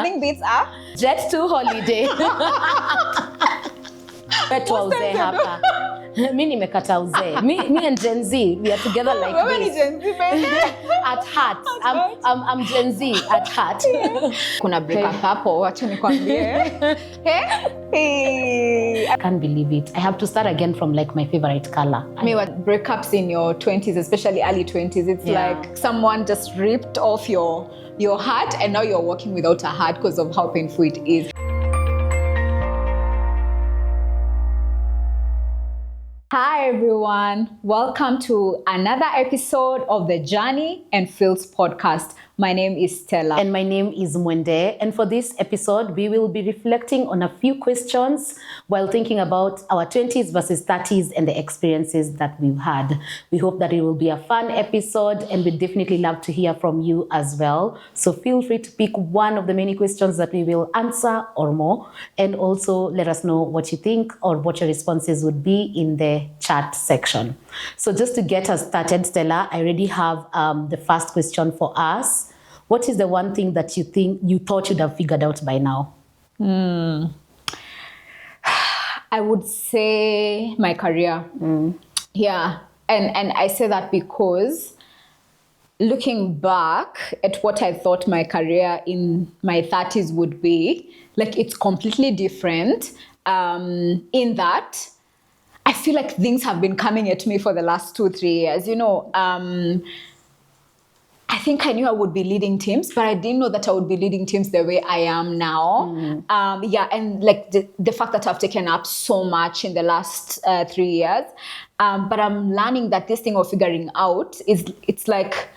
Nothing beats a jet to holiday. Petua uzee hapa. Mi nimekata uzee. Me and Gen Z, we are together like wewe this. ni Gen Z baby. At heart. I'm Gen Z at heart. Kuna breakup hapo, acha nikwambie. Hey. I can't believe it. I have to start again from like my favorite color. I mean, what breakups in your 20s, especially early 20s, it's like someone just ripped off your heart and now you're walking without a heart because of how painful it is. Hi everyone, welcome to another episode of the Journey and Feels podcast. My name is Stella. And my name is Mwende. And for this episode, we will be reflecting on a few questions while thinking about our 20s versus 30s and the experiences that we've had. We hope that it will be a fun episode and we'd definitely love to hear from you as well. So feel free to pick one of the many questions that we will answer or more. And also let us know what you think or what your responses would be in the chat section. So just to get us started, Stella, I already have the first question for us. What is the one thing that you think you thought you'd have figured out by now? I would say my career. Yeah. And I say that because looking back at what I thought my career in my 30s would be, like it's completely different in that I feel like things have been coming at me for the last 2-3 years. You know, I think I knew I would be leading teams, but I didn't know that I would be leading teams the way I am now. And like the fact that I've taken up so much in the last 3 years. But I'm learning that this thing of figuring out it's like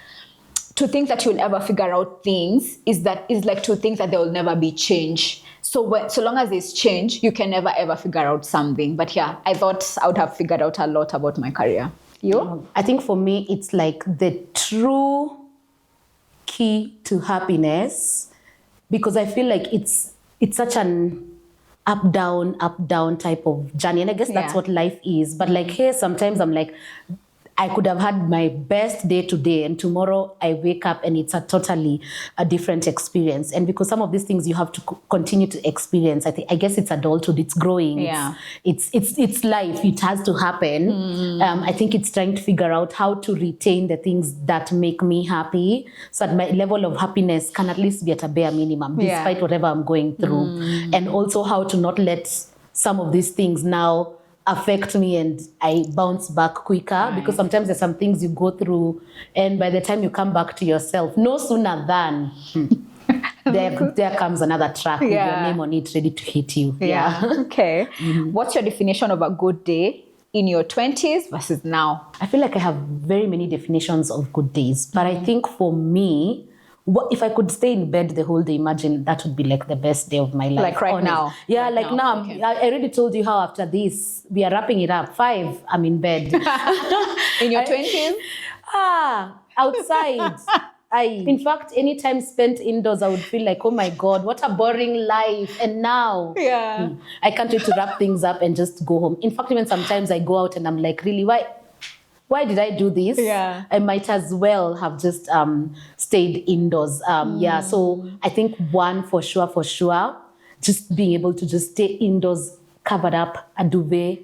to think that you'll ever figure out things is like to think that there will never be change. So long as there's change, you can never ever figure out something. But yeah, I thought I would have figured out a lot about my career. You? I think for me, it's like the true key to happiness, because I feel like it's such an up down type of journey, and I guess that's what life is. But like here, sometimes I'm like, I could have had my best day today and tomorrow I wake up and it's a totally different experience. And because some of these things you have to continue to experience, I guess it's adulthood, it's growing, it's life, it has to happen. I think it's trying to figure out how to retain the things that make me happy so that my level of happiness can at least be at a bare minimum despite whatever I'm going through. And also how to not let some of these things now affect me and I bounce back quicker, because sometimes there's some things you go through and by the time you come back to yourself, no sooner than there comes another track with your name on it ready to hit you. Okay. What's your definition of a good day in your 20s versus now? I feel like I have very many definitions of good days, but I think for me, if I could stay in bed the whole day, imagine that would be like the best day of my life. Like right now? Yeah, right like now. Okay. I already told you how after this, we are wrapping it up. 5, I'm in bed. In your 20s? Outside. In fact, any time spent indoors, I would feel like, oh my God, what a boring life. And now, I can't wait to wrap things up and just go home. In fact, even sometimes I go out and I'm like, really, why did I do this? I might as well have just stayed indoors. So I think one for sure, just being able to just stay indoors, covered up, a duvet,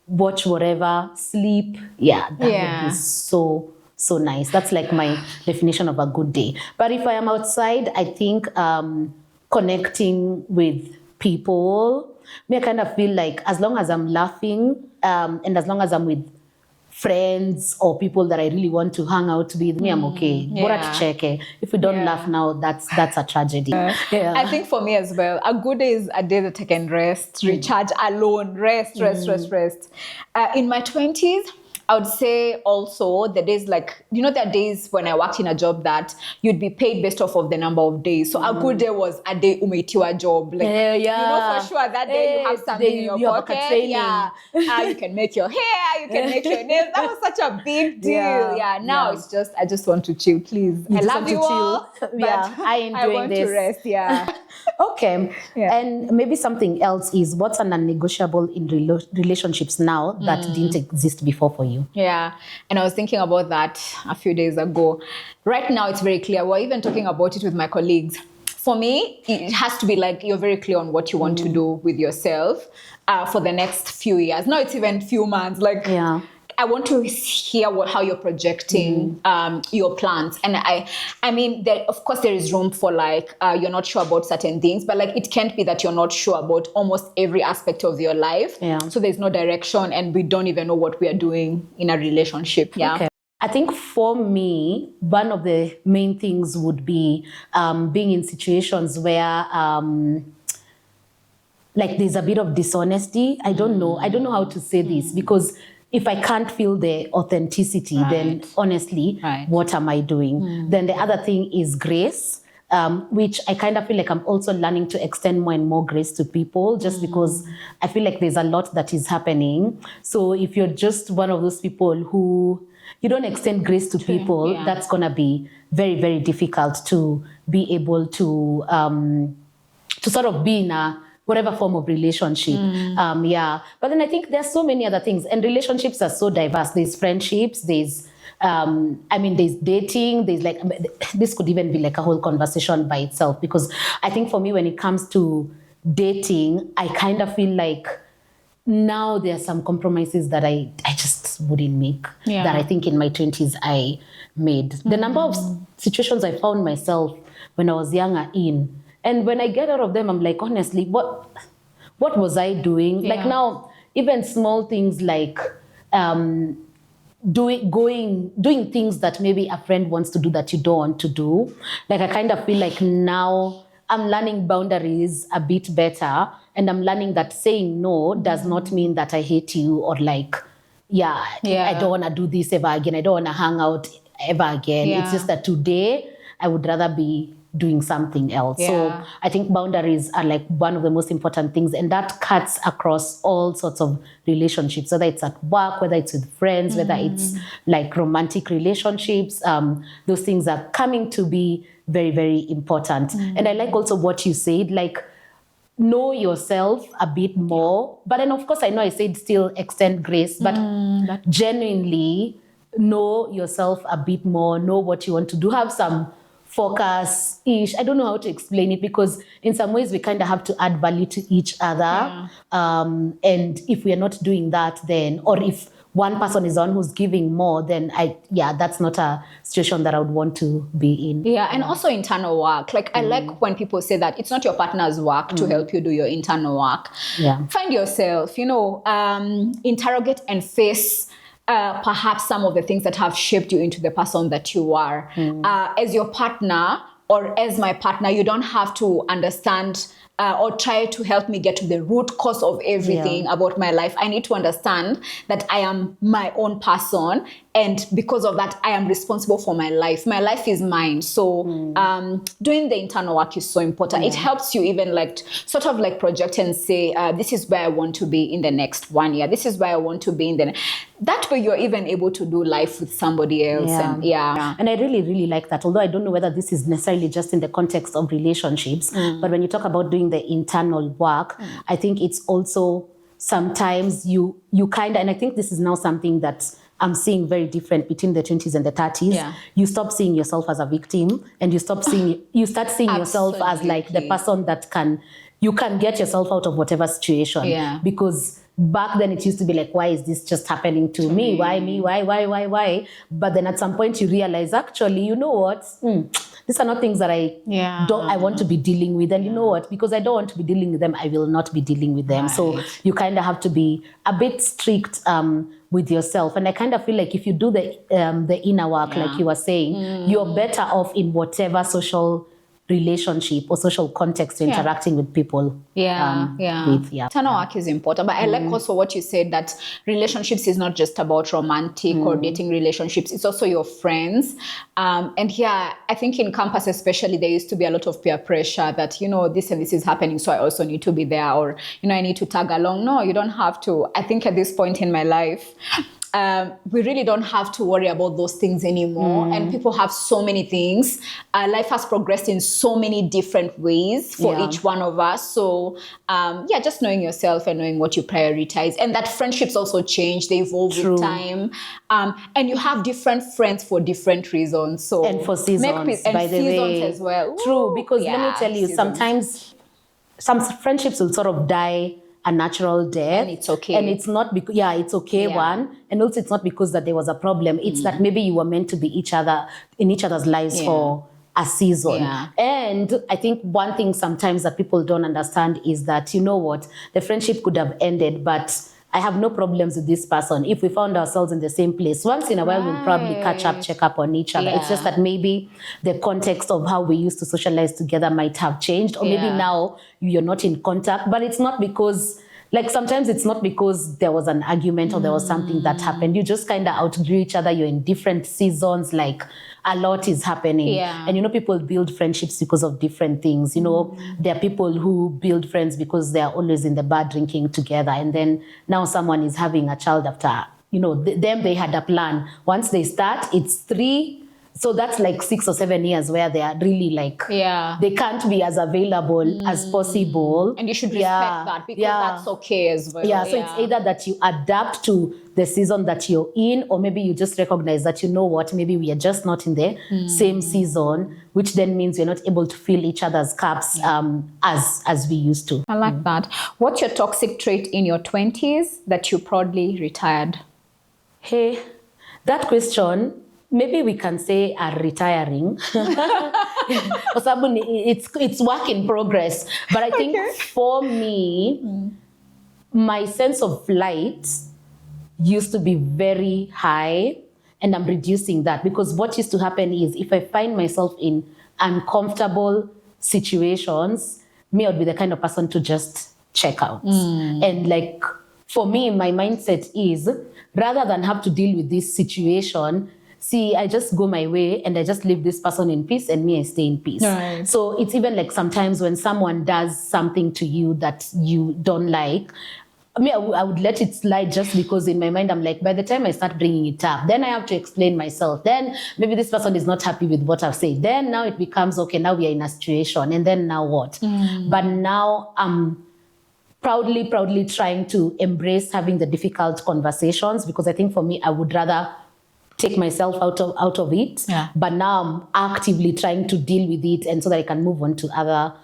watch whatever, sleep. That would be so nice. That's like my definition of a good day. But if I am outside, I think connecting with people. I kind of feel like as long as I'm laughing and as long as I'm with friends or people that I really want to hang out with, I'm okay. Bora tucheke. If we don't laugh now, that's a tragedy. I think for me as well, a good day is a day that I can rest, recharge alone, rest. In my 20s, I would say also the days like, you know, there are days when I worked in a job that you'd be paid based off of the number of days. So a good day was a day umeitiwa job. Like, you know for sure that day you have something in your pocket. You can make your hair, you can make your nails. That was such a big deal. Now it's just, I just want to chill, please. I love you all, but I want to rest. Okay. And maybe something else is, what's a non-negotiable in relationships now that didn't exist before for you? Yeah. And I was thinking about that a few days ago. Right now, it's very clear. We're even talking about it with my colleagues. for me, it has to be like you're very clear on what you want to do with yourself for the next few years. No, it's even few months. Like, Yeah. I want to hear how you're projecting your plans. And I mean, of course, there is room for like, you're not sure about certain things, but like, it can't be that you're not sure about almost every aspect of your life. Yeah. So there's no direction and we don't even know what we are doing in a relationship. Yeah. Okay. I think for me, one of the main things would be being in situations where like there's a bit of dishonesty. I don't know how to say this, because if I can't feel the authenticity, then honestly, what am I doing? Then the other thing is grace, which I kind of feel like I'm also learning to extend more and more grace to people, just because I feel like there's a lot that is happening. So if you're just one of those people who you don't extend grace to people, that's going to be very, very difficult to be able to sort of be in a whatever form of relationship. But then I think there's so many other things, and relationships are so diverse. There's friendships, there's there's dating, there's like, this could even be like a whole conversation by itself, because I think for me, when it comes to dating, I kind of feel like now there are some compromises that I just wouldn't make, that I think in my 20s I made. The number of situations I found myself when I was younger in, and when I get out of them, I'm like, honestly, what was I doing? Like now, even small things like doing things that maybe a friend wants to do that you don't want to do. Like I kind of feel like now I'm learning boundaries a bit better, and I'm learning that saying no does not mean that I hate you, or like, I don't want to do this ever again. I don't want to hang out ever again. It's just that today I would rather be doing something else. So I think boundaries are like one of the most important things, and that cuts across all sorts of relationships, whether it's at work, whether it's with friends, whether it's like romantic relationships. Those things are coming to be very, very important. And I like also what you said, like, know yourself a bit more. But then, of course, I know I said still extend grace, but genuinely know yourself a bit more, know what you want to do, have some focus-ish. I don't know how to explain it, because in some ways we kind of have to add value to each other. And if we are not doing that, then, or if one person is the one who's giving more, then that's not a situation that I would want to be in. And also internal work. Like I like when people say that it's not your partner's work to help you do your internal work. Find yourself, interrogate and face perhaps some of the things that have shaped you into the person that you are. As your partner or as my partner, you don't have to understand or try to help me get to the root cause of everything about my life. I need to understand that I am my own person, and because of that, I am responsible for my life. My life is mine. So doing the internal work is so important. It helps you even like sort of like project and say, this is where I want to be in the next 1 year. This is where I want to be in the that way you're even able to do life with somebody else. And I really, really like that. Although I don't know whether this is necessarily just in the context of relationships, but when you talk about doing the internal work, I think it's also sometimes you kind of, and I think this is now something that I'm seeing very different between the 20s and the 30s. You stop seeing yourself as a victim, and you start seeing yourself as like the person that you can get yourself out of whatever situation. Because back then it used to be like, why is this just happening to me? Why me? Why? But then at some point you realize, actually, you know what? These are not things that I want to be dealing with. And you know what? Because I don't want to be dealing with them, I will not be dealing with them. So you kind of have to be a bit strict with yourself. And I kind of feel like if you do the inner work, like you were saying, you're better off in whatever social relationship or social context interacting with people. Internal work is important, but I like also what you said, that relationships is not just about romantic or dating relationships, it's also your friends. And I think in campus especially, there used to be a lot of peer pressure that, this and this is happening, so I also need to be there, or, I need to tag along. No, you don't have to. I think at this point in my life, we really don't have to worry about those things anymore. And people have so many things. Life has progressed in so many different ways for each one of us. So just knowing yourself and knowing what you prioritize, and that friendships also change, they evolve with time. And you have different friends for different reasons. So and for seasons, and by the seasons way, as well. True, because let me tell you, seasons. sometimes some friendships will sort of die a natural death, And it's okay. And it's not because it's okay. One, and also it's not because that there was a problem. It's that maybe you were meant to be in each other's lives for a season. And I think one thing sometimes that people don't understand is that, you know what, the friendship could have ended, but I have no problems with this person. If we found ourselves in the same place, once in a while, we'll probably catch up, check up on each other. It's just that maybe the context of how we used to socialize together might have changed, or maybe now you're not in contact, but it's not because, like, sometimes it's not because there was an argument or there was something that happened. You just kind of outgrew each other. You're in different seasons, like a lot is happening. And, you know, people build friendships because of different things. You know, there are people who build friends because they're always in the bar drinking together. And then now someone is having a child after, you know, them, they had a plan. Once they start, it's 3. So that's like 6 or 7 years where they are really like, they can't be as available as possible. And you should respect that, because that's okay as well. So it's either that you adapt to the season that you're in, or maybe you just recognize that, you know what, maybe we are just not in the same season, which then means we're not able to fill each other's cups as we used to. I like that. What's your toxic trait in your 20s that you proudly retired? Hey, that question, maybe we can say are retiring. It's work in progress. But I think for me, my sense of light used to be very high, and I'm reducing that, because what used to happen is if I find myself in uncomfortable situations, me, I would be the kind of person to just check out. And like, for me, my mindset is, rather than have to deal with this situation, I just go my way and I just leave this person in peace, and me, I stay in peace. So it's even like sometimes when someone does something to you that you don't like, I would let it slide, just because in my mind, I'm like, by the time I start bringing it up, then I have to explain myself. Then maybe this person is not happy with what I've said. Then now it becomes, okay, now we are in a situation, and then now what? But now I'm proudly trying to embrace having the difficult conversations, because I think for me, I would rather take myself out of it. But now I'm actively trying to deal with it, and so that I can move on to other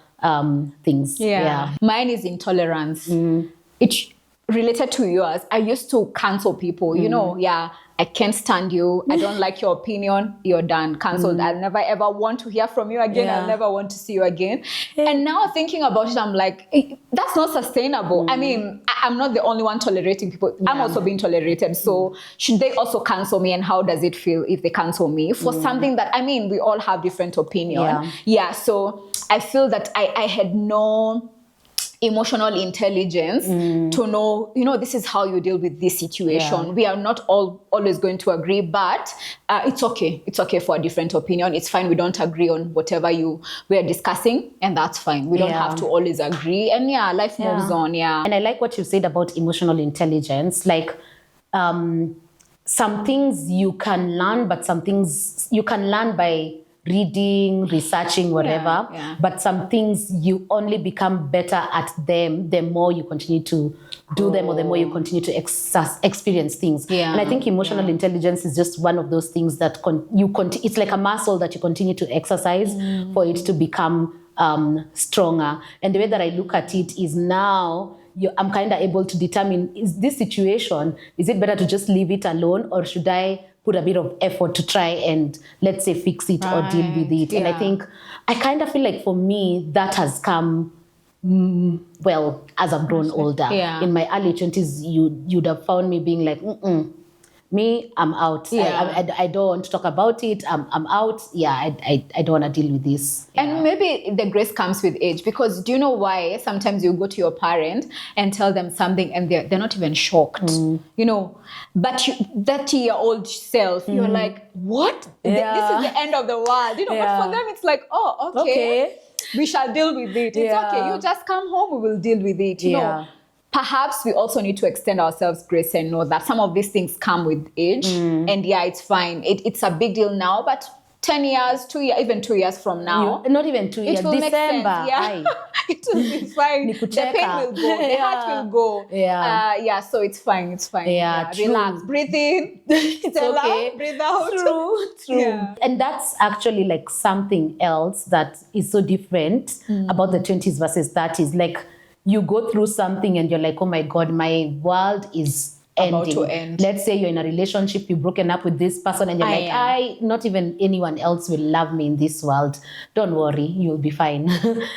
things. Mine is intolerance. It's related to yours. I used to cancel people. You know, I can't stand you. I don't like your opinion. You're done. Cancelled. I'll never ever want to hear from you again. I'll never want to see you again. And now thinking about it, I'm like, that's not sustainable. I mean, I'm not the only one tolerating people. I'm also being tolerated. So should they also cancel me? And how does it feel if they cancel me for something that, I mean, we all have different opinions. So I feel that I had no emotional intelligence to know, you know, this is how you deal with this situation. We are not always going to agree, but it's okay. It's okay for a different opinion. It's fine. We don't agree on whatever we are discussing, and that's fine. We don't have to always agree. And life moves on. And I like what you said about emotional intelligence. Like, some things you can learn, but some things you can learn by reading, researching, whatever. But some things you only become better at them the more you continue to do them, or the more you continue to experience things. And I think emotional intelligence is just one of those things that it's like a muscle that you continue to exercise for it to become stronger. And the way that I look at it is now, I'm kind of able to determine, is this situation, is it better to just leave it alone, or should I put a bit of effort to try and, let's say, fix it or deal with it? And I think, I kind of feel like for me, that has come, well, as I've grown older. In my early 20s, you'd have found me being like, me, I'm out. I don't want to talk about it. I'm out. I don't want to deal with this. And maybe the grace comes with age, because do you know why sometimes you go to your parent and tell them something and they're not even shocked, you know, but 30-year-old self, you're like, what? This is the end of the world, you know, but for them it's like, oh, okay. We shall deal with it. It's okay. You just come home, we will deal with it, you know. perhaps we also need to extend ourselves grace and know that some of these things come with age. And yeah, it's fine. It's a big deal now, but 10 years, 2 years, even 2 years from now. Not even 2 years. It will December. make sense. Yeah. It will be fine. The pain will go. The heart will go. Yeah. So it's fine. It's fine. Yeah, true. Relax. Breathe in. It's okay. Out, breathe out. True. Yeah. And that's actually like something else that is so different about the 20s versus 30s. Like you go through something and you're like, oh my God, my world is about ending. to end. Let's say you're in a relationship, you've broken up with this person and you're not even anyone else will love me in this world. Don't worry, you'll be fine.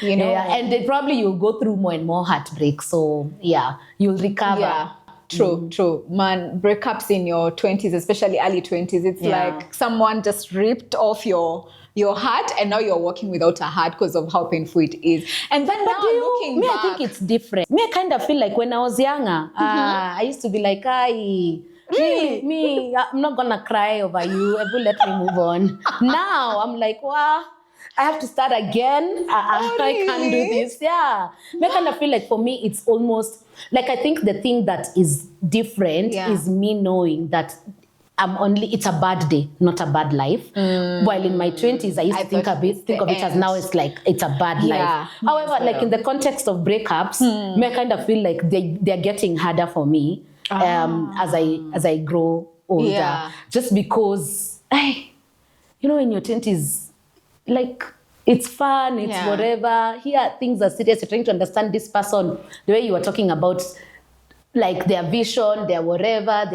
You know. And then probably you'll go through more and more heartbreak. So yeah, you'll recover. Yeah. True. Man, breakups in your 20s, especially early 20s, it's like someone just ripped off your heart and now you're walking without a heart because of how painful it is. And then now looking back, I think it's different. I kind of feel like when I was younger, I used to be like, me, I'm not gonna cry over you. Ever let me move on. Now I'm like, wow, I have to start again. I can't do this. Yeah. I kind of feel like for me, it's almost like I think the thing that is different is me knowing that it's a bad day, not a bad life. While in my 20s, I used to think of it as now it's like it's a bad life. However, like in the context of breakups, I kind of feel like they're getting harder for me as I grow older. Yeah. Just because, in your 20s, like it's fun, it's whatever. Here things are serious. You're trying to understand this person, the way you were talking about like their vision, their whatever,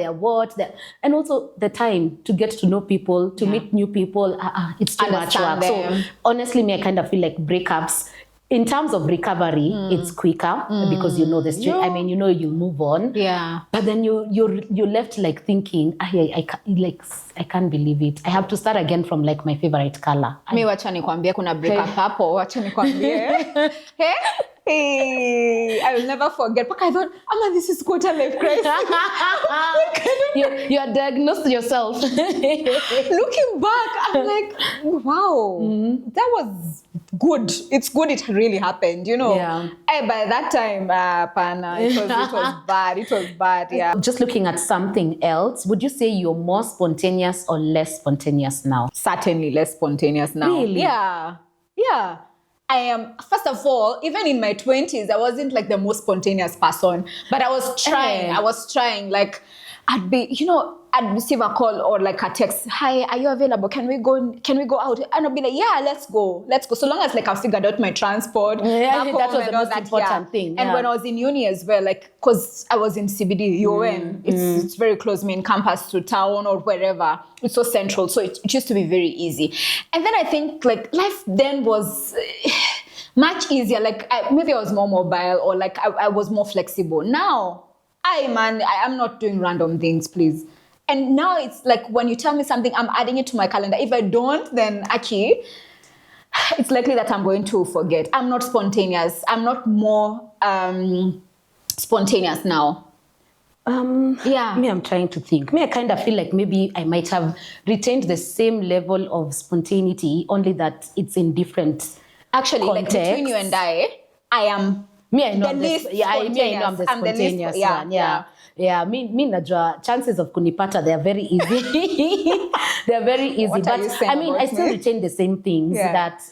and also the time to get to know people, to meet new people. It's too much work. So honestly, I kind of feel like breakups, in terms of recovery, it's quicker because you know the street. I mean, you'll move on. Yeah. But then you're left like thinking, I can't believe it. I have to start again from like my favorite color. Mi wacha nikwambie kuna breakup hapo, wacha nikwambie. Hey, I will never forget. But I thought, this is quarter life crisis. You're diagnosed yourself. Looking back, I'm like, wow, that was good. It's good it really happened, Yeah. By that time, pana, it was bad. It was bad, yeah. Just looking at something else, would you say you're more spontaneous or less spontaneous now? Certainly less spontaneous now. Really? Yeah. I am, first of all, even in my 20s, I wasn't like the most spontaneous person, but I was trying. Like, I'd receive a call or like a text. Hi, are you available? Can we go out? And I'd be like, yeah, let's go. So long as like I've figured out my transport. Yeah, that was the most important thing. And when I was in uni as well, like, cause I was in CBD, UN, it's very close, main campus to town or wherever. It's so central. So it used to be very easy. And then I think like life then was much easier. Like maybe I was more mobile or like I was more flexible. Now, I am not doing random things, please. And now it's like when you tell me something, I'm adding it to my calendar. If I don't, then it's likely that I'm going to forget. I'm not spontaneous. I'm not more spontaneous now. I'm trying to think. I kind of feel like maybe I might have retained the same level of spontaneity, only that it's in different Actually, contexts. Like between you and I am I know the least I'm the spontaneous one. Yeah. Me najua chances of kunipata, they are very easy. They're very easy. What but are you saying I still retain the same things that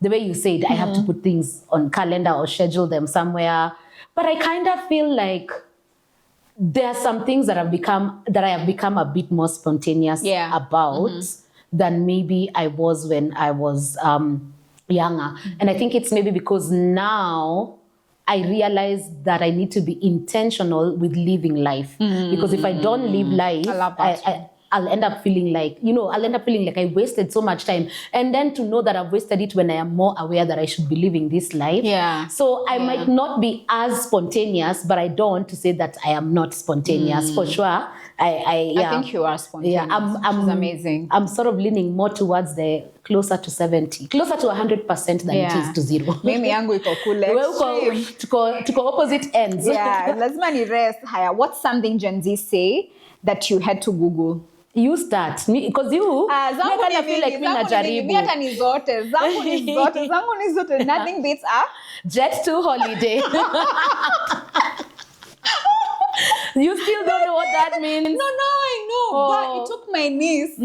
the way you said, I have to put things on calendar or schedule them somewhere. But I kind of feel like there are some things that I have become a bit more spontaneous about than maybe I was when I was younger. And I think it's maybe because now I realize that I need to be intentional with living life. Because if I don't live life, I love that. I'll end up feeling like, I wasted so much time. And then to know that I've wasted it when I am more aware that I should be living this life. Yeah. So I might not be as spontaneous, but I don't want to say that I am not spontaneous. For sure. I think you are spontaneous. Yeah, which is amazing. I'm sort of leaning more towards the closer to 70, closer to 100% than it is to 0. Mimi yangu iko kule extreme. Tuko opposite ends. Yeah, lazima ni rest. Haya, what's something Gen Z say that you had to Google? You start. Because you, I zangu kind of ni feel like mingi, me zangu ni mingi. Mi hata najaribu. ni zote. Zangu ni zote. Nothing beats Jet to holiday. You still don't know what that means? No, I know. Oh. But it took my niece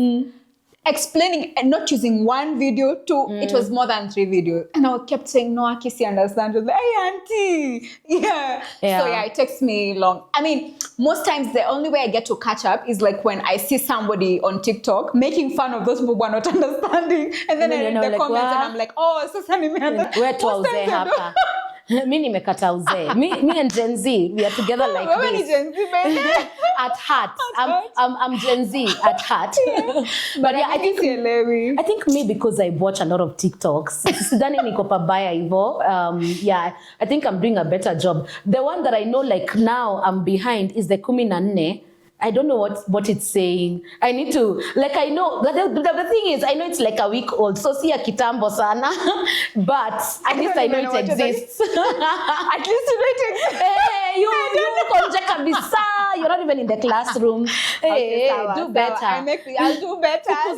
explaining and not using one video to, it was more than 3 videos. And I kept saying, no, Akisi understand. She was like, hey, auntie. Yeah. So yeah, it takes me long. I mean, most times the only way I get to catch up is like when I see somebody on TikTok making fun of those people who are not understanding. And then I read the like, comments and I'm like, oh, sasa nimeanza. We're 12 uzee hapa. Mi nimekata uzee. Me and Gen Z, we are together like Wewe ni this. Gen Z, baby. At heart. I'm Gen Z at heart. But yeah, I think me, because I watch a lot of TikToks, sidhani niko pabaya hivo. Yeah, I think I'm doing a better job. The one that I know like now I'm behind is the 14. I don't know what it's saying. I need to, like, I know, the thing is, I know it's like a week old, so siya kitambo sana, but at least I know it exists. At least you know it exists. Hey, you konje kabisa. You're not even in the classroom. Hey, do better. I'll do better. I'll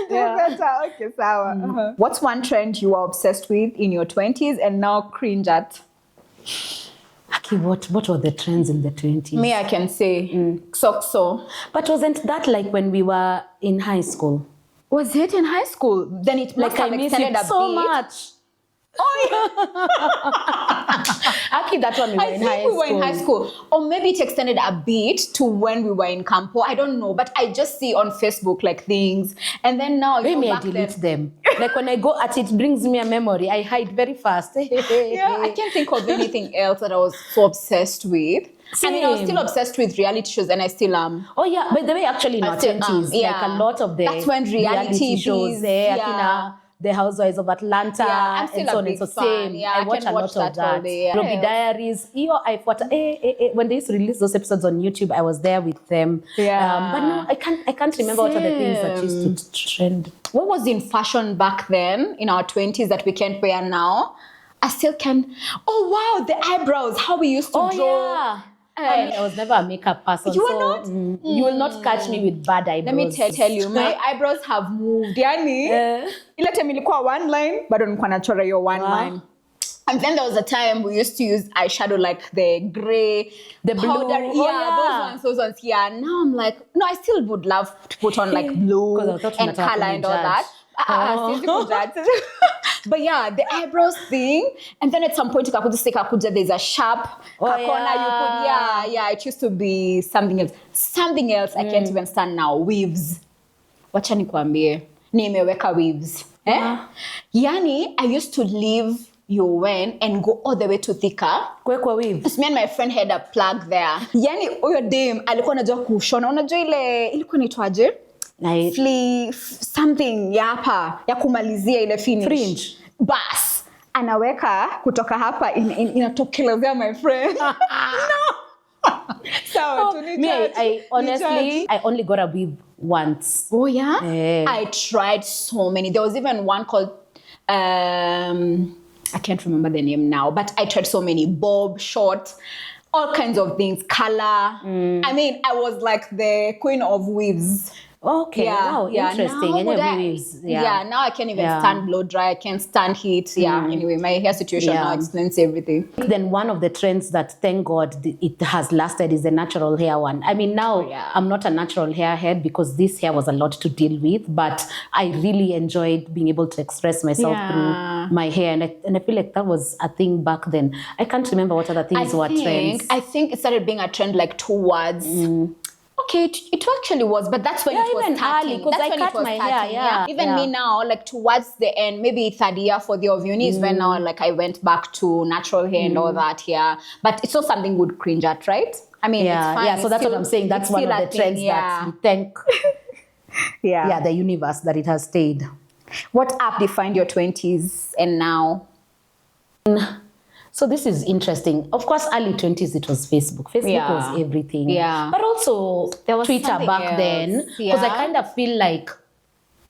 do better. Okay, sawa. What's one trend you were obsessed with in your 20s and now cringe at? Okay, what were the trends in the 20s? Me, I can say so. But wasn't that like when we were in high school? Was it in high school? Then it must have extended a so bit. much. Oh yeah. Actually, that one we were in high school. I think we were in high school. Or maybe it extended a bit to when we were in Campo. I don't know. But I just see on Facebook like things. And then now maybe I delete them. Like when I go at it brings me a memory. I hide very fast. Yeah, I can't think of anything else that I was so obsessed with. Same. I mean, I was still obsessed with reality shows and I still am. Oh yeah, by the way, actually in our 20s, yeah. like a lot of the that's when reality shows, The Housewives of Atlanta, I'm still and so on and so same. Yeah, I watch a lot of that. Ruby Diaries. When they used to release those episodes on YouTube, I was there with them. Yeah. But no, I can't remember what are the things that used to trend. What was in fashion back then in our 20s that we can't wear now? I still can. Oh wow, the eyebrows, how we used to draw. Yeah. I was never a makeup person. You were not? You will not catch me with bad eyebrows. Let me tell you, my eyebrows have moved. Yani, ile time ilikuwa one line, bado nilikuwa nachora hiyo one line. And then there was a time we used to use eyeshadow like the gray, the blue. Powder. Those ones. Yeah, now I'm like, no, I still would love to put on like blue and color and all that. But yeah, the eyebrows thing, and then at some point there's a sharp corner you put. Yeah, it used to be something else I can't even stand now. Weaves, wacha nikwambie, nimeweka weaves. Yani, I used to leave UN and go all the way to Thika. Kwekwa weave. So me and my friend had a plug there. Yani, huyo dame alikuwa anajua kushona. Unajua ile ilikuwa inaitwaje? Something ya hapa ya kumalizia ile finish. Fringe. Bas anaweka kutoka hapa inatokelezea my friend. No. So I honestly I only got a weave once. Oh yeah? I tried so many. There was even one called I can't remember the name now, but I tried so many. Bob, short, all kinds of things, color. I mean, I was like the queen of weaves. Okay, wow, interesting. Now I can't even stand blow dry. I can't stand heat. Anyway, my hair situation now explains everything. Then one of the trends that, thank God, it has lasted is the natural hair one. I mean, now I'm not a natural hair head because this hair was a lot to deal with, but I really enjoyed being able to express myself through my hair. And I feel like that was a thing back then. I can't remember what other things were trends. I think it started being a trend like towards... Okay, it actually was, but that's when it was starting. Because I cut my hair, Even me now, like towards the end, maybe third year, fourth year of uni is when now, like I went back to natural hair and all that, But it's not something would cringe at, right? I mean, it's fine. Yeah, so that's what I'm saying. That's one of the trends that we thank the universe that it has stayed. What app defined your 20s and now? So this is interesting. Of course, early 20s, it was Facebook. Facebook was everything. Yeah. But also there was Twitter back then. Because I kind of feel like,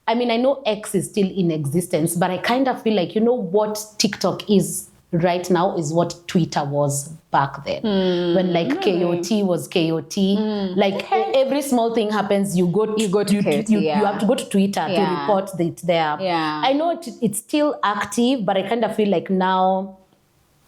I mean, I know X is still in existence, but I kind of feel like, you know what TikTok is right now is what Twitter was back then. When like KOT was KOT. Like every small thing happens, you go to KOT, you have to go to Twitter to Yeah. report it there. Yeah. I know it's still active, but I kind of feel like now,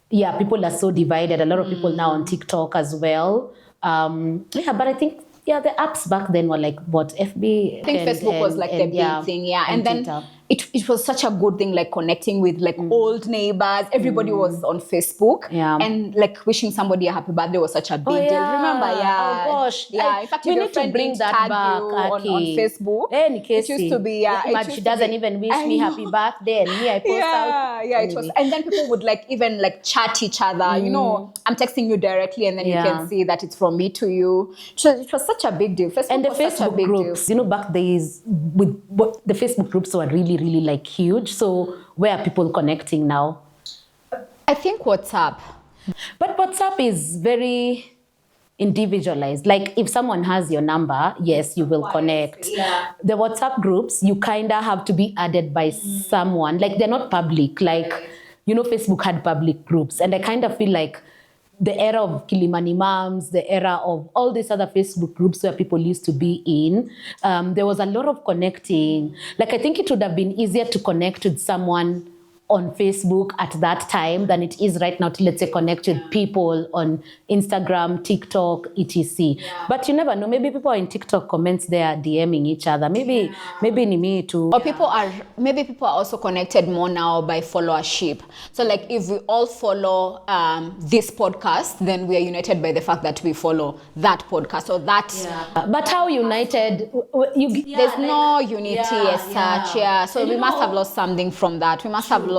yeah, people are so divided. A lot of people now on TikTok as well. But I think the apps back then were like what FB. I think Facebook was like the big thing, and then Twitter. it was such a good thing, like connecting with like old neighbors. Everybody was on Facebook, and like wishing somebody a happy birthday was such a big deal. Remember, Oh gosh, yeah. In fact, we if your need to friend bring didn't that tag back. you on Facebook, it used to be She doesn't even wish me happy birthday, and me I post out. It was, and then people would like even like chat each other. You know, I'm texting you directly, and then you can see that it's from me to you. So it was such a big deal. Facebook And the was such a Facebook big groups, deal. back days the Facebook groups were really, really like huge. So where are people connecting now? I think WhatsApp. But WhatsApp is very individualized. Like if someone has your number, yes, you will connect. Yeah. The WhatsApp groups, you kind of have to be added by someone. Like they're not public. Like, Facebook had public groups. And I kind of feel like the era of Kilimani Moms, the era of all these other Facebook groups where people used to be in, there was a lot of connecting. Like I think it would have been easier to connect with someone on Facebook at that time than it is right now to, let's say, connect with people on Instagram, TikTok, etc. But you never know. Maybe people are in TikTok comments, they are DMing each other. Maybe ni me too. Or people are also connected more now by followership. So like if we all follow this podcast, then we are united by the fact that we follow that podcast or that. But how united? There's no unity as such. So we must have lost something from that. We must have lost.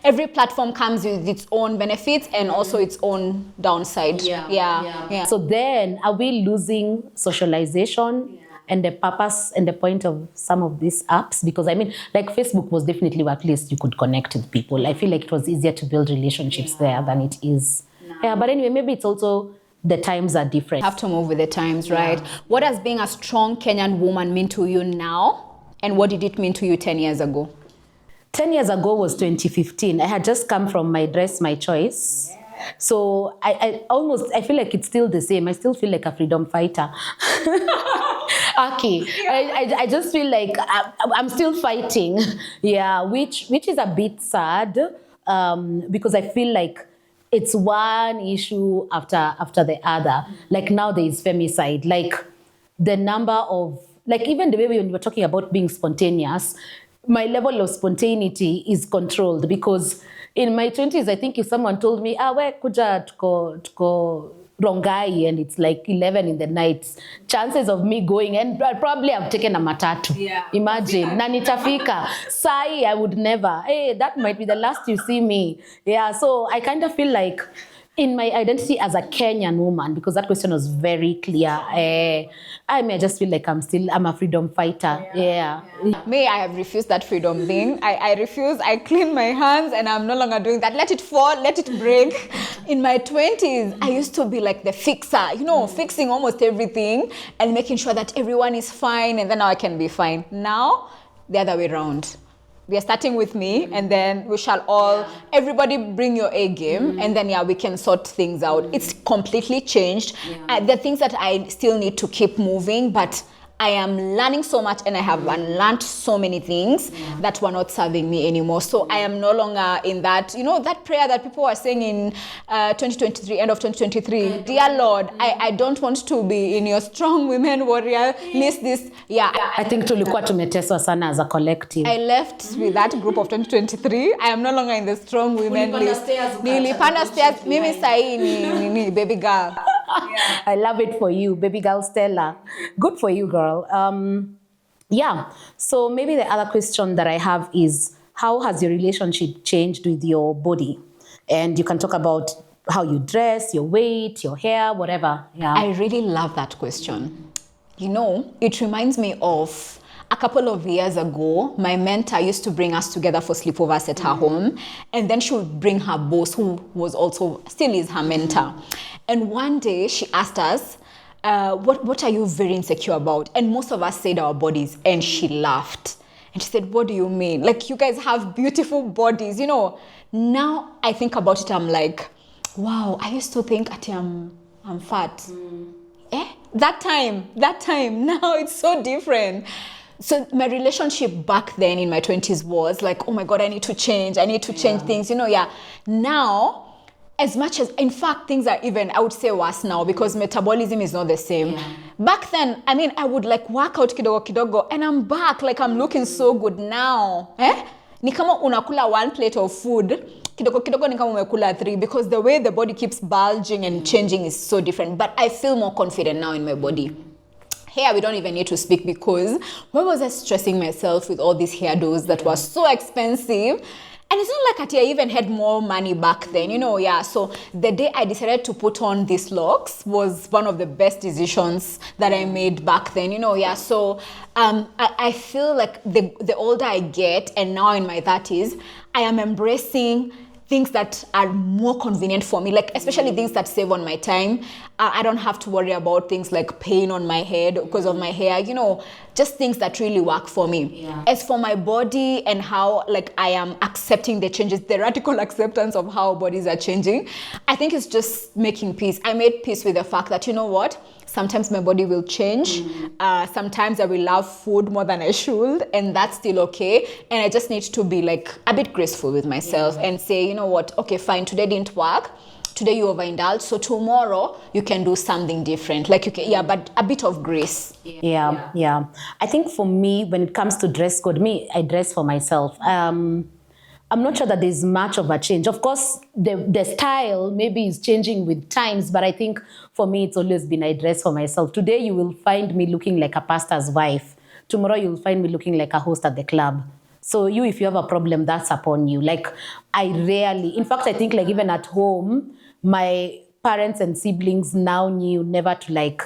Every platform comes with its own benefits and also its own downside. So then, are we losing socialization and the purpose and the point of some of these apps? Because I mean, like Facebook was definitely where at least you could connect with people. I feel like it was easier to build relationships there than it is. But anyway, maybe it's also the times are different. Have to move with the times, right? What does being a strong Kenyan woman mean to you now? And what did it mean to you 10 years ago? 10 years ago was 2015. I had just come from my Dress My Choice. So I feel like it's still the same. I still feel like a freedom fighter. Okay. I just feel like I'm still fighting. Which is a bit sad because I feel like it's one issue after the other. Like now there is femicide. Like the number of, like even the way when we were talking about being spontaneous, my level of spontaneity is controlled because in my 20s, I think if someone told me, we kuja tuko Rongai and it's like 11 in the night, chances of me going, and I'd probably have taken a matatu. Imagine, na nitafika. Sai, I would never. Hey, that might be the last you see me. So I kind of feel like in my identity as a Kenyan woman, because that question was very clear, I just feel like I'm a freedom fighter. Me, I have refused that freedom thing. I refuse. I clean my hands and I'm no longer doing that. Let it fall, let it break. In my 20s, I used to be like the fixer, fixing almost everything and making sure that everyone is fine, and then now I can be fine. Now, the other way around. We are starting with me, and then we shall all, everybody bring your A game, and then we can sort things out. It's completely changed. There are things that I still need to keep moving, but I am learning so much and I have unlearned so many things that were not serving me anymore. So I am no longer in that, that prayer that people are saying in 2023, end of 2023, dear Lord, I don't want to be in your strong women warrior list this. I think tulikuwa tumeteswa sana as a collective. I left with that group of 2023. I am no longer in the strong women list. Nilipanda stairs, mimi sahi ni baby girl. I love it for you, baby girl Stella. Good for you, girl. So maybe the other question that I have is, how has your relationship changed with your body? And you can talk about how you dress, your weight, your hair, whatever. I really love that question. It reminds me of a couple of years ago, my mentor used to bring us together for sleepovers at her home, and then she would bring her boss, who still is her mentor. And one day she asked us, what are you very insecure about? And most of us said our bodies, and she laughed. And she said, what do you mean? Like, you guys have beautiful bodies, you know. Now I think about it, I'm like, wow, I used to think I'm fat. That time, now it's so different. So my relationship back then in my 20s was like, oh my God, I need to change things, you know, yeah. Now, as much as, in fact, things are even, I would say, worse now because metabolism is not the same. Yeah. Back then, I mean, I would like work out kidogo, and I'm back, like I'm looking so good now. Ni kama unakula one plate of food, kidogo ni kama umekula 3, because the way the body keeps bulging and changing is so different. But I feel more confident now in my body. Hair, we don't even need to speak, because why was I stressing myself with all these hairdos that were so expensive? And it's not like I even had more money back then, you know, yeah. So the day I decided to put on these locks was one of the best decisions that I made back then, you know, yeah. So I feel like the older I get, and now in my 30s, I am embracing things that are more convenient for me, like especially things that save on my time. I don't have to worry about things like pain on my head because of my hair, you know, just things that really work for me. Yeah. As for my body and how like I am accepting the changes, the radical acceptance of how bodies are changing, I think it's just making peace. I made peace with the fact that, you know what, sometimes my body will change. Sometimes I will love food more than I should, and that's still okay. And I just need to be like a bit graceful with myself and say, you know what, okay, fine, today didn't work. Today you overindulged, so tomorrow you can do something different. Like you can, but a bit of grace. Yeah. I think for me, when it comes to dress code, I dress for myself. I'm not sure that there's much of a change. Of course, the style maybe is changing with times, but I think for me, it's always been I dress for myself. Today, you will find me looking like a pastor's wife. Tomorrow, you'll find me looking like a host at the club. So if you have a problem, that's upon you. Like, I rarely, in fact, I think like even at home, my parents and siblings now knew never to like,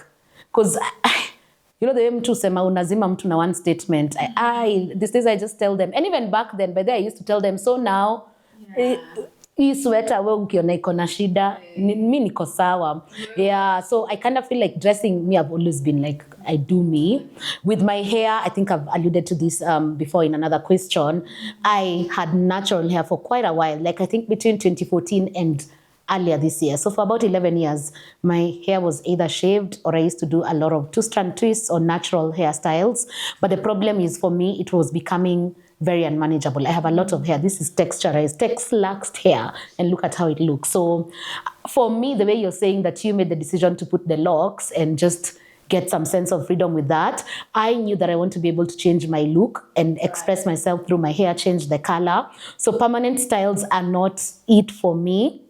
because you know, the way mtu sema unazima mtu na one statement. These days I just tell them, and even back then, by then I used to tell them, so now, hii sweater we ukiona iko na shida, mi niko sawa. Yeah, so I kind of feel like dressing, me, I've always been like, I do me. With my hair, I think I've alluded to this before in another question. I had natural hair for quite a while, like I think between 2014 and earlier this year. So for about 11 years, my hair was either shaved or I used to do a lot of two-strand twists or natural hairstyles. But the problem is for me, it was becoming very unmanageable. I have a lot of hair. This is texturized, texlaxed hair, and look at how it looks. So for me, the way you're saying that you made the decision to put the locks and just get some sense of freedom with that, I knew that I want to be able to change my look and express myself through my hair, change the color. So permanent styles are not it for me.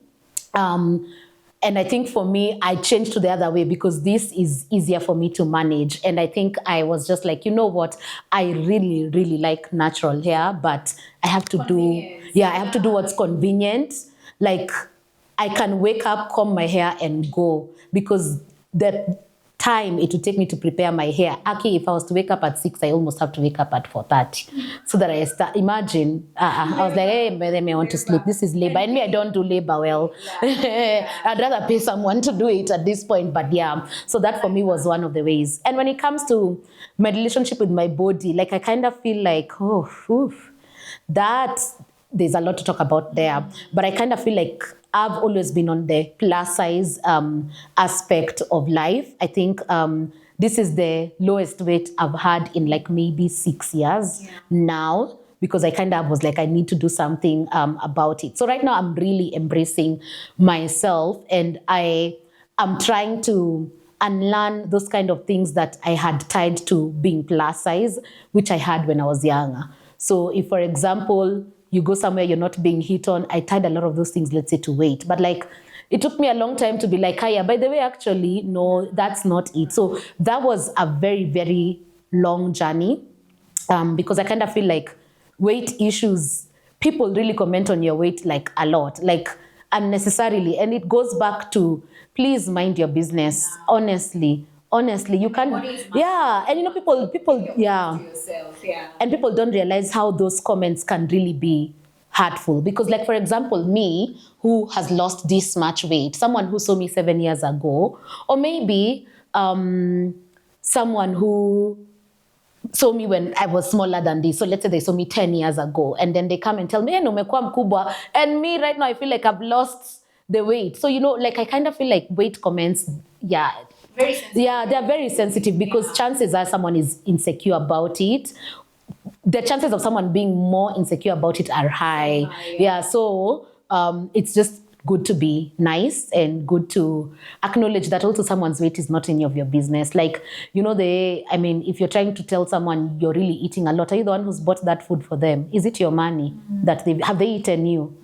And I think for me, I changed to the other way because this is easier for me to manage. And I think I was just like, you know what? I really, really like natural hair, but I have to I have to do what's convenient. Like, I can wake up, comb my hair and go, because the time it would take me to prepare my hair. Aki, if I was to wake up at 6, I almost have to wake up at 4:30. So that I start, imagine, I was like, hey, by the way, I want to sleep. This is labor. And me, I don't do labor well. I'd rather pay someone to do it at this point. But yeah, so that for me was one of the ways. And when it comes to my relationship with my body, like I kind of feel like, that there's a lot to talk about there. But I kind of feel like I've always been on the plus size aspect of life. I think this is the lowest weight I've had in like maybe 6 years now, because I kind of was like, I need to do something about it. So right now I'm really embracing myself, and I am trying to unlearn those kind of things that I had tied to being plus size, which I had when I was younger. So if, for example, you go somewhere you're not being hit on, I tied a lot of those things, let's say, to weight. But like, it took me a long time to be like, hiya, by the way, actually, no, that's not it. So that was a very, very long journey, because I kind of feel like weight issues, people really comment on your weight like a lot, like unnecessarily. And it goes back to, please mind your business, honestly, you can, and you know, people, and people don't realize how those comments can really be hurtful. Because like, for example, me, who has lost this much weight, someone who saw me 7 years ago, or maybe someone who saw me when I was smaller than this. So let's say they saw me 10 years ago, and then they come and tell me, hey, umekuwa mkubwa. And me right now, I feel like I've lost the weight. So, like I kind of feel like weight comments, yeah. Yeah, they're very sensitive because chances are someone is insecure about it. The chances of someone being more insecure about it are high. Yeah, so it's just good to be nice and good to acknowledge that also someone's weight is not any of your business. Like, if you're trying to tell someone you're really eating a lot, are you the one who's bought that food for them? Is it your money that have they eaten you?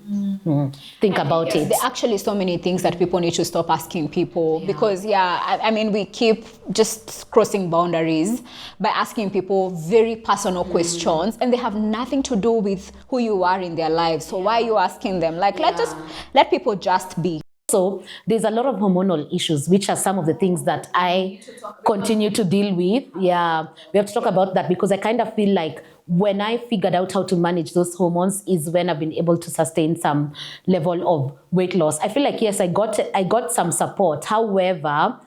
Think about it. There are actually so many things that people need to stop asking people because, we keep just crossing boundaries by asking people very personal questions, and they have nothing to do with who you are in their lives. So why are you asking them? Like, let people just be. So there's a lot of hormonal issues, which are some of the things that I continue to deal with. Yeah, we have to talk about that because I kind of feel like when I figured out how to manage those hormones is when I've been able to sustain some level of weight loss. I feel like, yes, I got some support. However,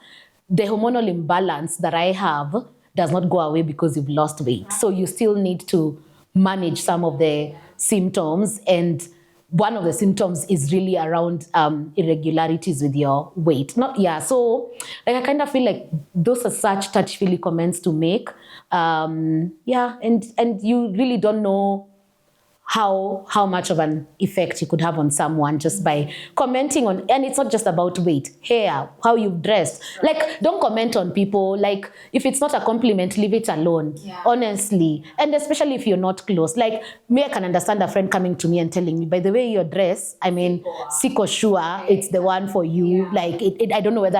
the hormonal imbalance that I have does not go away because you've lost weight. So you still need to manage some of the symptoms, and one of the symptoms is really around irregularities with your weight. So I kind of feel like those are such touchy-feely comments to make. And you really don't know how much of an effect you could have on someone just by commenting on, and it's not just about weight, hair, how you've dressed. Like, don't comment on people. Like, if it's not a compliment, leave it alone, honestly. And especially if you're not close. Like, me, I can understand a friend coming to me and telling me, by the way, your dress, siko sure it's the one for you. Like, I don't know whether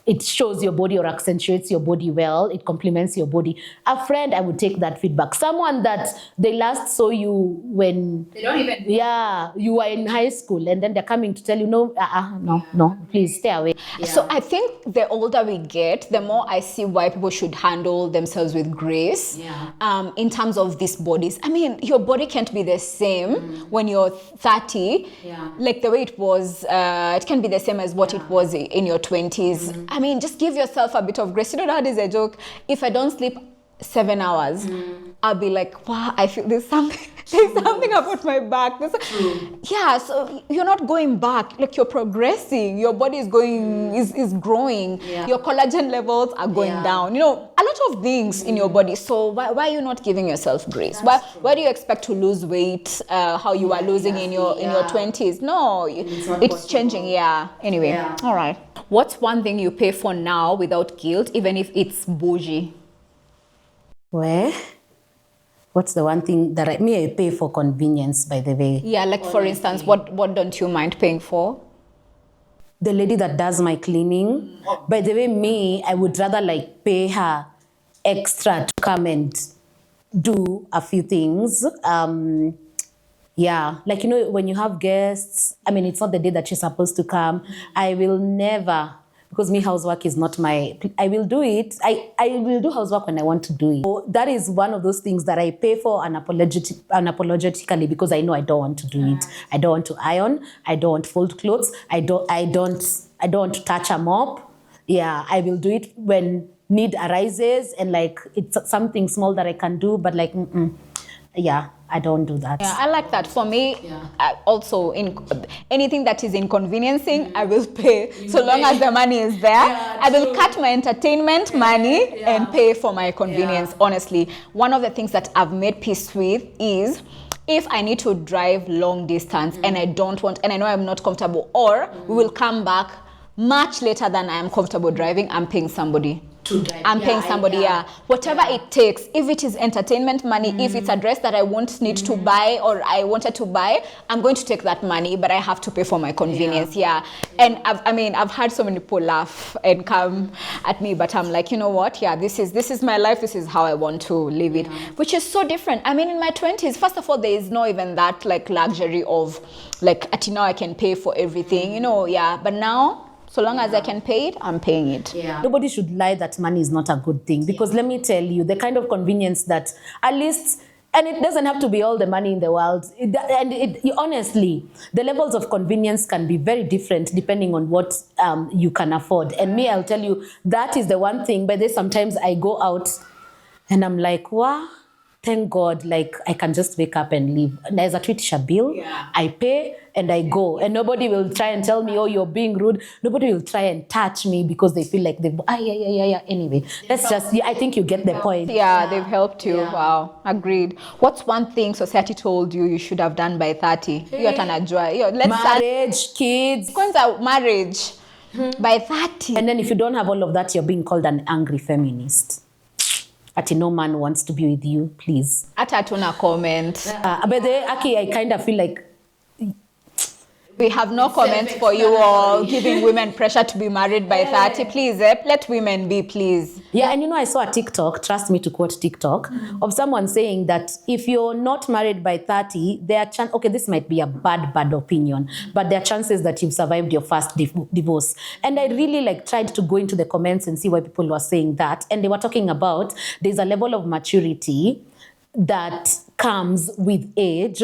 it shows your body or accentuates your body well. It complements your body. A friend, I would take that feedback. Someone that they last saw you when they don't even you were in high school, and then they're coming to tell you, no, please stay away. Yeah. So I think the older we get, the more I see why people should handle themselves with grace. Yeah. In terms of these bodies, your body can't be the same when you're 30. Yeah. Like the way it was, it can be the same as what it was in your 20s. Just give yourself a bit of grace. You know, that is a joke. If I don't sleep 7 hours, I'll be like, wow, I feel there's something about my back. Yeah, so you're not going back. Like, you're progressing. Your body is growing. Yeah. Your collagen levels are going down. A lot of things in your body. So why are you not giving yourself grace? Why do you expect to lose weight how you are losing in your 20s? No, it's changing. Yeah. Anyway, all right. What's one thing you pay for now without guilt, even if it's bougie? Well, what's the one thing that I pay for convenience, by the way? Yeah, like for instance, what don't you mind paying for? The lady that does my cleaning. By the way, I would rather pay her extra to come and do a few things. When you have guests, it's not the day that she's supposed to come. I will never, because housework is not I will do it. I will do housework when I want to do it. So that is one of those things that I pay for unapologetically because I know I don't want to do it. I don't want to iron. I don't want to fold clothes. I don't want to touch a mop. Yeah, I will do it when need arises and it's something small that I can do, but I don't do that. Yeah, I like that. For me, also anything that is inconveniencing, I will pay so long as the money is there. I will cut my entertainment money and pay for my convenience. Honestly, one of the things that I've made peace with is if I need to drive long distance and I don't want, and I know I'm not comfortable, or we will come back much later than I am comfortable driving, I'm paying somebody. Paying somebody, whatever it takes. If it is entertainment money, if it's a dress that I won't need to buy or I wanted to buy, I'm going to take that money, but I have to pay for my convenience. And I've had so many people laugh and come at me, but I'm like, you know what? This is my life. This is how I want to live it, which is so different. In my 20s, first of all, there is no even that luxury of now I can pay for everything, but now, so long as I can pay it, I'm paying it. Yeah. Nobody should lie that money is not a good thing. Because let me tell you, the kind of convenience that at least, and it doesn't have to be all the money in the world. Honestly, the levels of convenience can be very different depending on what you can afford. And I'll tell you, that is the one thing. But then sometimes I go out And I'm like, wow, thank God, like I can just wake up and leave. There's a tuition bill, I pay and I go. And nobody will try and tell me, oh, you're being rude. Nobody will try and touch me because they feel like yeah. Anyway, let's just, I think you get the point. Yeah, they've helped you. Wow, agreed. What's one thing society told you should have done by 30? Hiyo tanajua. Let's start. Marriage, kids. Kwanza marriage by 30. And then if you don't have all of that, you're being called an angry feminist. Ati no man wants to be with you, please. Hata hatuna comment. But I kind of feel like We have no comments for you all giving women pressure to be married by 30. Please, let women be, please. yeah, and I saw a TikTok, trust me to quote TikTok, of someone saying that if you're not married by 30, there are okay, this might be a bad opinion, but there are chances that you've survived your first divorce. And I really tried to go into the comments and see why people were saying that. And they were talking about there's a level of maturity that comes with age.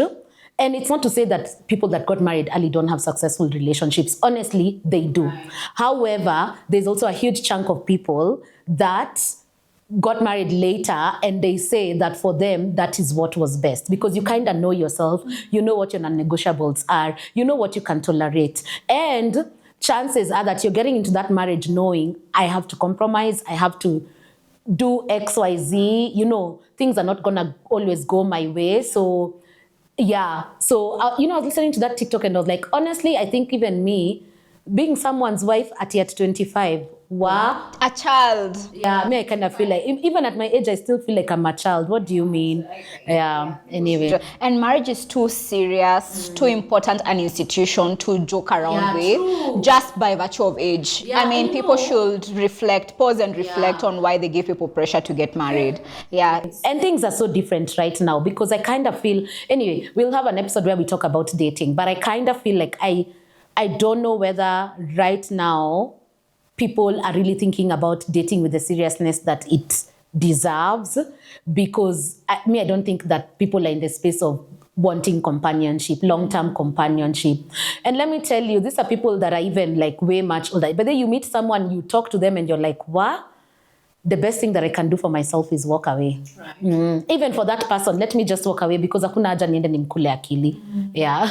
And it's not to say that people that got married early don't have successful relationships. Honestly, they do. Right. However, there's also a huge chunk of people that got married later and they say that for them, that is what was best. Because you kind of know yourself, you know what your non-negotiables are, you know what you can tolerate. And chances are that you're getting into that marriage knowing, I have to compromise, I have to do X, Y, Z, things are not going to always go my way. So yeah. So, I was listening to that TikTok and I was like, honestly, I think even me, being someone's wife at 25, wow. A child. Yeah, I kind of feel like, even at my age, I still feel like I'm a child. What do you mean? Yeah, anyway. And marriage is too serious, too important an institution to joke around with, just by virtue of age. Yeah, I mean, people should pause and reflect on why they give people pressure to get married. Yeah. And things are so different right now because I kind of feel, anyway, we'll have an episode where we talk about dating, but I kind of feel like I don't know whether right now people are really thinking about dating with the seriousness that it deserves, because I don't think that people are in the space of wanting companionship, long-term companionship. And let me tell you, these are people that are even way much older. But then you meet someone, you talk to them and you're like, what? The best thing that I can do for myself is walk away. Right. Even for that person, let me just walk away because hakuna haja niende nimkule akili. Yeah.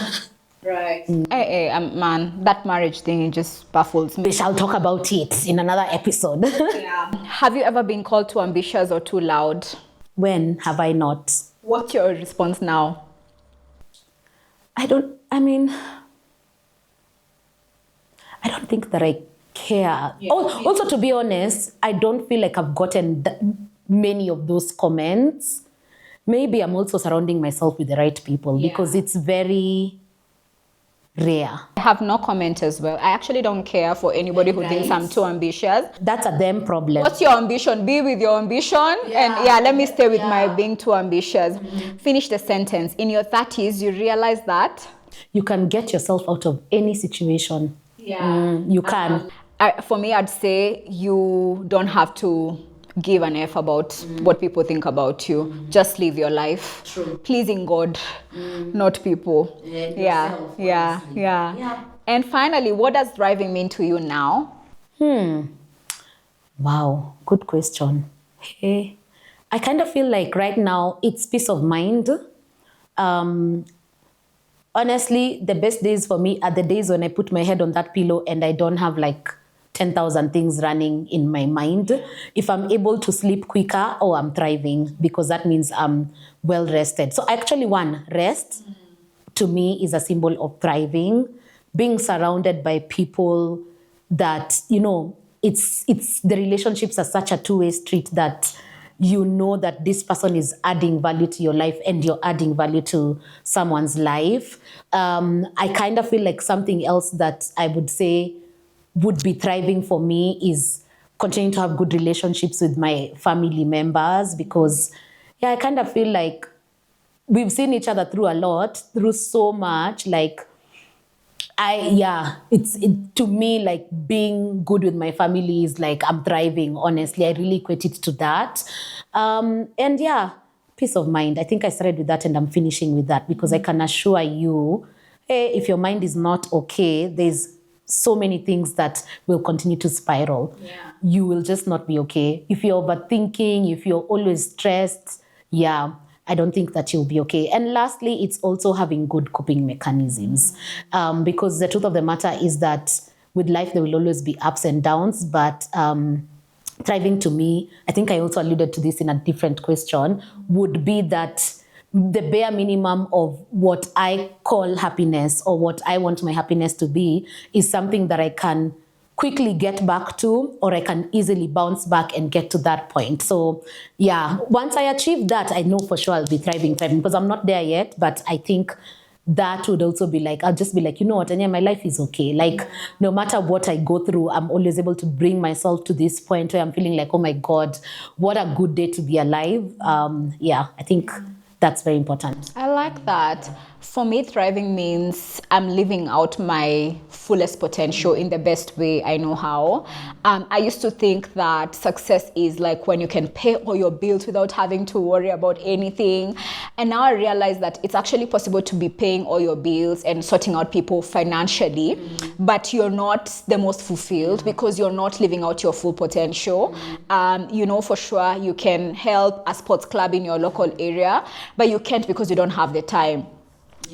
Right. Man, that marriage thing just baffles me. We shall talk about it in another episode. Yeah. Have you ever been called too ambitious or too loud? When have I not? What's your response now? I don't think that I care. Yeah. Also, to be honest, I don't feel like I've gotten many of those comments. Maybe I'm also surrounding myself with the right people because it's very rare. I have no comment as well. I actually don't care for anybody who thinks I'm too ambitious. That's a them problem. What's your ambition? Be with your ambition. And let me stay with my being too ambitious. Finish the sentence. In your 30s, you realize that you can get yourself out of any situation. You can. For me, I'd say you don't have to give an F about what people think about you. Just live your life. True. Pleasing God, not people. Yeah. And finally, what does thriving mean to you now? Wow, good question. Hey, I kind of feel like right now it's peace of mind. Honestly, the best days for me are the days when I put my head on that pillow and I don't have 10,000 things running in my mind. If I'm able to sleep quicker, I'm thriving because that means I'm well rested. So actually rest to me is a symbol of thriving. Being surrounded by people that, it's the relationships are such a two-way street that you know that this person is adding value to your life and you're adding value to someone's life. I kind of feel like something else that I would say would be thriving for me is continuing to have good relationships with my family members because, I kind of feel like we've seen each other through a lot, through so much. To me, being good with my family is I'm thriving, honestly. I really equate it to that. Peace of mind. I think I started with that and I'm finishing with that because I can assure you, if your mind is not okay, there's so many things that will continue to spiral. You will just not be okay. If you're overthinking, if you're always stressed, I don't think that you'll be okay. And lastly, it's also having good coping mechanisms. Because the truth of the matter is that with life, there will always be ups and downs, but thriving to me, I think I also alluded to this in a different question, would be that the bare minimum of what I call happiness or what I want my happiness to be is something that I can quickly get back to, or I can easily bounce back and get to that point. So once I achieve that, I know for sure I'll be thriving because I'm not there yet, but I think that would also be like, I'll just be like, you know what, Anya, my life is okay. Like, no matter what I go through, I'm always able to bring myself to this point where I'm feeling like, oh my God, what a good day to be alive. I think that's very important. I like that. For me, thriving means I'm living out my fullest potential in the best way I know how. I used to think that success is like when you can pay all your bills without having to worry about anything. And now I realize that it's actually possible to be paying all your bills and sorting out people financially, but you're not the most fulfilled because you're not living out your full potential. For sure, you can help a sports club in your local area, but you can't because you don't have the time.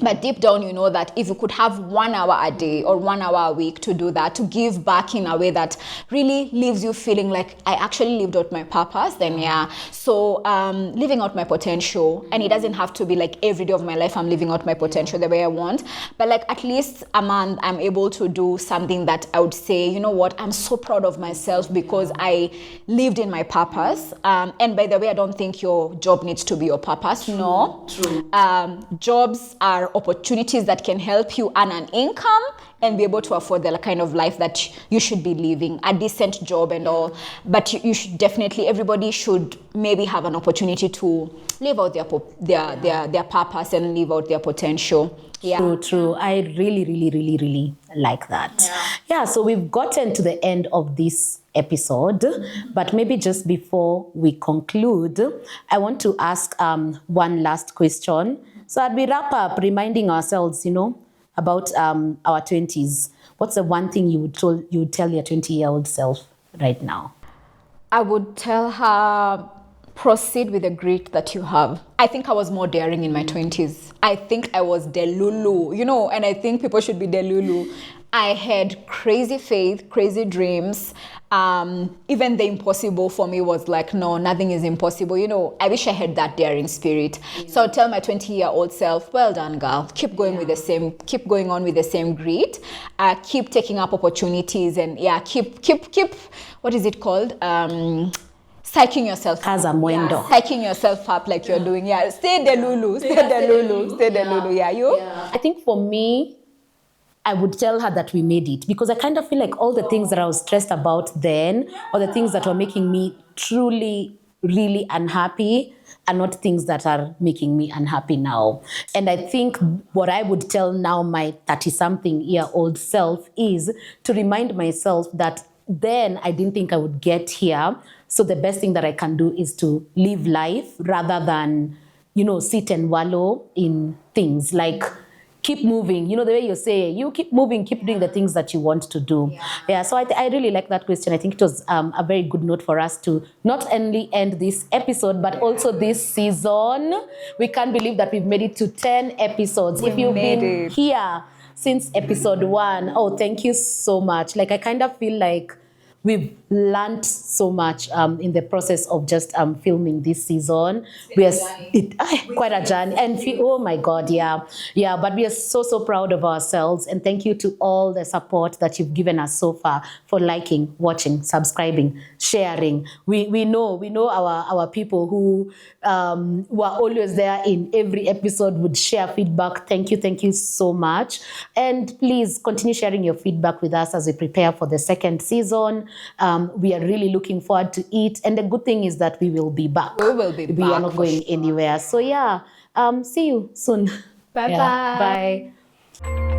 But deep down, you know that if you could have 1 hour a day or 1 hour a week to do that, to give back in a way that really leaves you feeling like I actually lived out my purpose, then So living out my potential, and it doesn't have to be like every day of my life I'm living out my potential the way I want, but like at least a month I'm able to do something that I would say, you know what, I'm so proud of myself because I lived in my purpose. And by the way, I don't think your job needs to be your purpose. No. True. Jobs are opportunities that can help you earn an income and be able to afford the kind of life that you should be living, a decent job and all. But you should definitely, everybody should maybe have an opportunity to live out their purpose and live out their potential. True. I really like that. So we've gotten to the end of this episode, but maybe just before we conclude, I want to ask one last question. So as we wrap up, reminding ourselves, about our 20s, what's the one thing you would tell your 20-year-old self right now? I would tell her, proceed with the grit that you have. I think I was more daring in my 20s. I think I was delulu, and I think people should be delulu. I had crazy faith, crazy dreams. Even the impossible for me was like, no, nothing is impossible. I wish I had that daring spirit. So I'll tell my 20-year-old self, well done, girl. Keep going keep going on with the same grit. Keep taking up opportunities and keep, what is it called? Psyching yourself up. Psyching yourself up like you're doing. Stay the Lulu. You? I think for me, I would tell her that we made it, because I kind of feel like all the things that I was stressed about then, or the things that were making me truly, really unhappy, are not things that are making me unhappy now. And I think what I would tell now my 30-something-year-old self is to remind myself that then I didn't think I would get here. So the best thing that I can do is to live life rather than, sit and wallow in things like keep moving. The way you say, you keep moving, keep doing the things that you want to do. So I really like that question. I think it was a very good note for us to not only end this episode, but also this season. We can't believe that we've made it to 10 episodes. If you've been here since episode 1, thank you so much. Like, I kind of feel like we've learned so much in the process of just filming this season. Quite a journey. And oh my God, but we are so proud of ourselves. And thank you to all the support that you've given us so far, for liking, watching, subscribing, sharing. We know our people who were always there in every episode, would share feedback. Thank you so much. And please continue sharing your feedback with us as we prepare for the second season. We are really looking forward to it. And the good thing is that we will be back. We will be back. We are not going anywhere. So see you soon. Bye-bye. Bye.